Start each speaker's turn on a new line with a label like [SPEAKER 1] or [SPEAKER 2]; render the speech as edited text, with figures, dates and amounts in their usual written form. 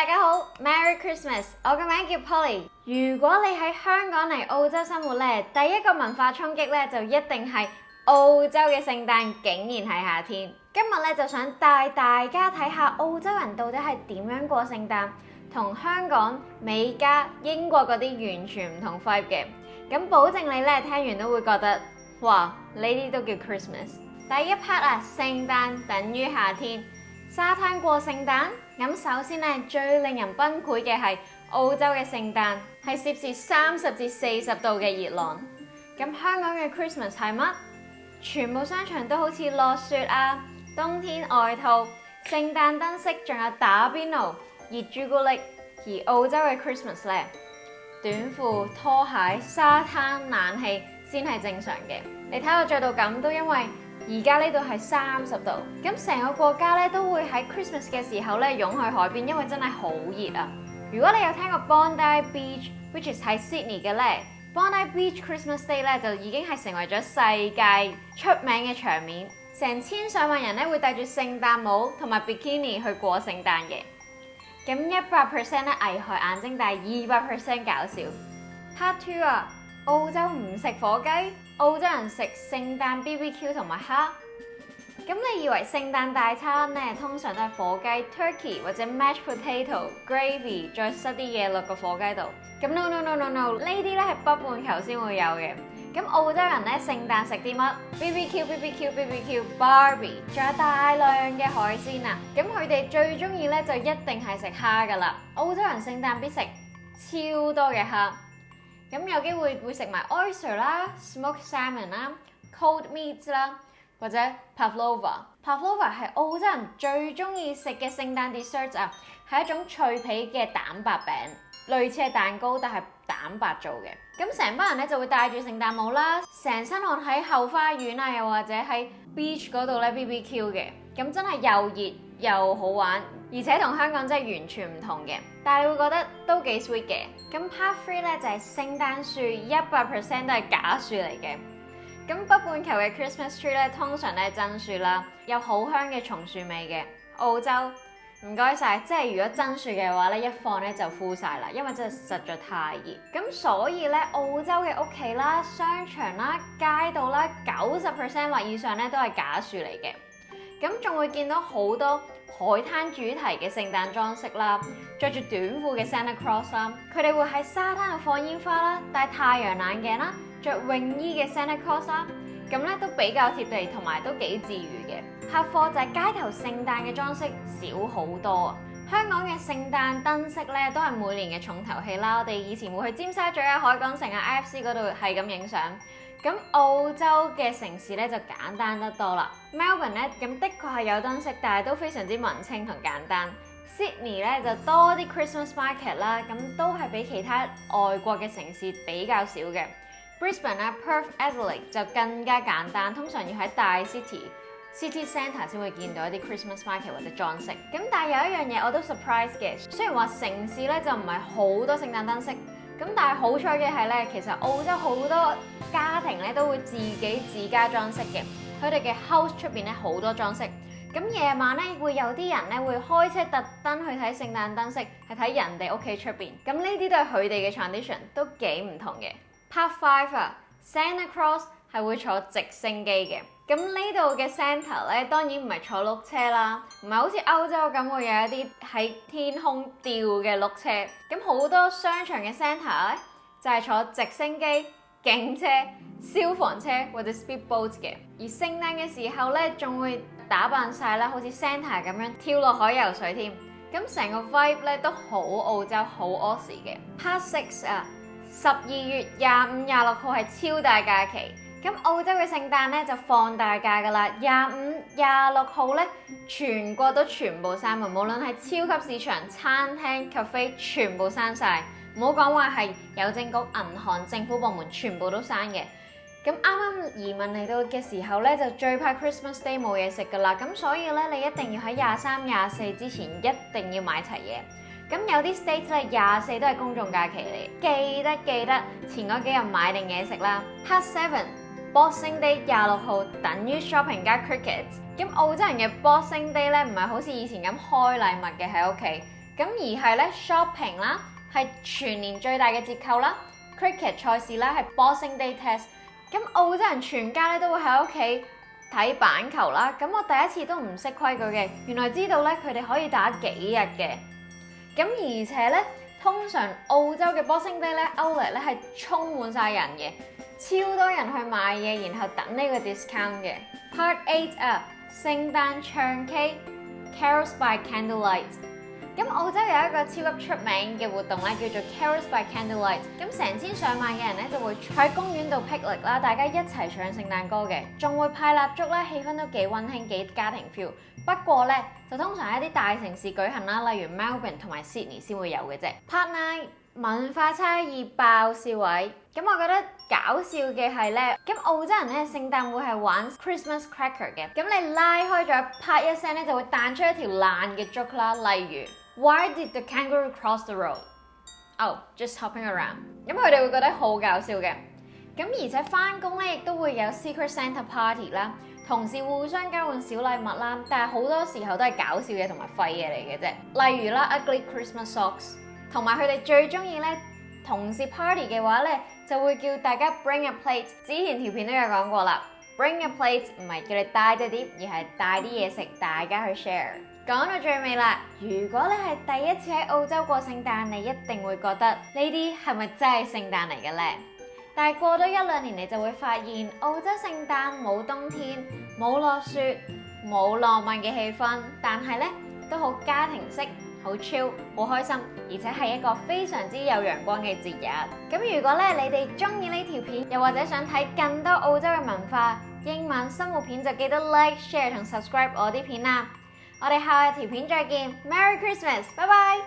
[SPEAKER 1] 大家好 ，Merry Christmas！ 我個名叫 Polly。如果你喺香港嚟澳洲生活咧，第一個文化衝擊咧就一定係澳洲嘅聖誕竟然係夏天。今日咧就想帶大家睇下澳洲人到底係點樣過聖誕，同香港、美加、英國嗰啲完全唔同 vibe 嘅。咁保證你咧聽完都會覺得，哇！呢啲都叫 Christmas。第一 part 啊，聖誕等於夏天。沙灘過聖誕，咁首先咧最令人崩潰嘅係澳洲嘅聖誕係攝氏30至40度嘅熱浪。咁香港嘅 Christmas 係乜？全部商場都好似落雪啊，冬天外套、聖誕燈飾，仲有打邊爐、熱朱古力。而澳洲嘅 Christmas 咧，短褲、拖鞋、沙灘、冷氣先係正常嘅。你睇我着到咁，都因為而家呢度係30度，咁成個國家咧都會喺 Christmas 嘅時候咧湧去海邊，因為真係好熱啊！如果你有聽過 Bondi Beach，which is 喺 Sydney 嘅咧 ，Bondi Beach Christmas Day 咧就已經係成為咗世界出名嘅場面，成千上萬人咧會戴住聖誕帽同埋 bikini 去過聖誕嘅。咁100% 咧危害眼睛，但係200% 搞笑。Part 2啊，澳洲唔食火雞。澳洲人食聖誕 BBQ 同埋蝦，咁你以為聖誕大餐咧通常都係火雞 turkey 或者 mashed potato gravy 再塞啲嘢落個火雞度？咁 no， 呢啲咧係北半球先會有嘅。咁澳洲人咧聖誕食啲乜 ？BBQ Barbie， 仲有大量嘅海鮮啊！咁佢哋最中意咧就一定係食蝦噶啦。澳洲人聖誕必食超多嘅蝦。咁有機會食埋 oyster 啦、smoked salmon 啦、cold meats 啦，或者 pavlova。pavlova 係澳洲人最中意食嘅聖誕 dessert 啊，係一種脆皮嘅蛋白餅，類似係蛋糕，但係蛋白做嘅。咁成班人咧就會戴住聖誕帽啦，成身汗喺後花園啊，又或者喺 beach 嗰度咧 BBQ 嘅。咁真係又熱又好玩，而且同香港真係完全唔同嘅。但係你會覺得都幾 sweet 嘅。咁 Part 3咧就係聖誕樹100% 都係假樹嚟嘅。咁北半球嘅 Christmas tree 咧通常都係真樹啦，有好香嘅松樹味嘅。澳洲唔該晒，即係如果真樹嘅話咧，一放咧就枯晒啦，因為真係實在太熱。咁所以咧澳洲嘅屋企啦、商場啦、街道啦，90% 或以上咧都係假樹嚟嘅。咁仲會見到好多海灘主題嘅聖誕裝飾啦，着住短褲嘅 Santa Claus 啦，佢哋會喺沙灘度放煙花啦，戴太陽眼鏡啦，着泳衣嘅 Santa Claus 啦，咁咧都比較貼地同埋都幾治癒嘅。客貨就係街頭聖誕嘅裝飾少好多啊！香港嘅聖誕燈飾咧都係每年嘅重頭戲啦，我哋以前會去尖沙咀啊、海港城啊、IFC 嗰度係咁影相。咁澳洲嘅城市咧就簡單得多啦。Melbourne 咧咁的確係有燈飾，但係都非常之文青同簡單。Sydney 咧就多啲 Christmas market 啦，咁都係比其他外國嘅城市比較少嘅。Brisbane 啊、Perth、Adelaide 就更加簡單，通常要喺大 city centre 先會見到一啲 Christmas market 或者裝飾。咁但係有一樣嘢我都 surprise 嘅，雖然話城市咧就唔係好多聖誕燈飾，咁但係好彩嘅係咧，其實澳洲好多家庭咧都會自家裝飾嘅，佢哋嘅 house 出邊咧好多裝飾。咁夜晚咧會有啲人咧會開車特登去睇聖誕燈飾，係睇人哋屋企出邊。咁呢啲都係佢哋嘅 tradition，都幾唔同嘅。Part 5啊 ，Santa Claus 係會坐直升機嘅。咁呢度嘅 Santa 咧當然唔係坐碌車啦，唔係好似歐洲咁會有一啲喺天空吊嘅碌車。咁好多商場嘅 Santa 咧就係坐直升機、警車、消防車或者 speedboat 嘅。而聖誕嘅時候咧仲會打扮晒啦，好似 Santa 咁樣跳落海游水添。咁成個 vibe 咧都好澳洲、好 Aussie 嘅。Part 6啊，12月25、26號係超大假期。咁澳洲嘅聖誕咧就放大假噶啦，25、26號咧全國都全部閂門，無論係超級市場、餐廳、cafe 全部閂晒，唔好講話係郵政局、銀行、政府部門全部都閂嘅。咁啱啱移民嚟到嘅時候咧就最怕 Christmas Day 冇嘢食噶啦，咁所以咧你一定要喺23、24之前一定要買齊嘢。咁有啲 states 咧24都係公眾假期嚟，記得前嗰幾日買定嘢食啦。Part 7。Boxing Day 26號等於 shopping 加 cricket。咁澳洲人嘅 Boxing Day 咧唔係好似以前咁開禮物嘅喺屋企，咁而係咧 shopping 啦，係全年最大嘅折扣啦。cricket 賽事啦係 Boxing Day Test。咁澳洲人全家咧都會喺屋企睇板球啦。咁我第一次都唔識規矩嘅，原來知道咧佢哋可以打幾日嘅。咁而且咧，通常澳洲嘅 Boxing Day 咧 Outlet 咧係充滿晒人嘅，超多人去買嘢，然後等呢個 discount 嘅。Part 8啊，聖誕唱 K Carols by Candlelight。咁澳洲有一個超級出名嘅活動咧，叫做 Carols by Candlelight。咁成千上萬嘅人咧就會喺公園度霹靂啦，大家一齊唱聖誕歌嘅，仲會派蠟燭咧，氣氛都幾溫馨，幾家庭 feel。不過咧，就通常喺一啲大城市舉行啦，例如 Melbourne 同埋 Sydney 先會有嘅啫。Part 9文化差異爆笑位。咁我覺得搞笑嘅係咧，咁澳洲人咧聖誕會係玩 Christmas cracker 嘅，咁你拉開咗啪一聲咧就會彈出一條爛嘅 joke 啦，例如 Why did the kangaroo cross the road? Oh, just hopping around。咁佢哋會覺得好搞笑嘅。咁而且返工咧亦都會有 Secret Santa Party 啦，同事互相交換小禮物啦，但係好多時候都係搞笑嘅同埋廢嘢嚟嘅啫。例如啦 Ugly Christmas Socks， 同埋佢哋最中意咧同事 party 嘅話咧，就會叫大家 bring a plate。之前條片都有講過啦 ，bring a plate 唔係叫你帶隻碟，而係帶啲嘢食，大家去 share。講到最尾啦，如果你係第一次喺澳洲過聖誕，你一定會覺得呢啲係咪真係聖誕嚟嘅咧？但係過咗1-2年，你就會發現澳洲聖誕冇冬天，冇落雪，冇浪漫嘅氣氛，但係咧都好家庭式。好 chill， 好開心，而且係一個非常之有陽光嘅節日。咁如果咧你哋中意呢條片，又或者想睇更多澳洲嘅文化、英文、生活片，就記得 like、share 同 subscribe 我啲片啦。我哋下條片再見，Merry Christmas，拜拜。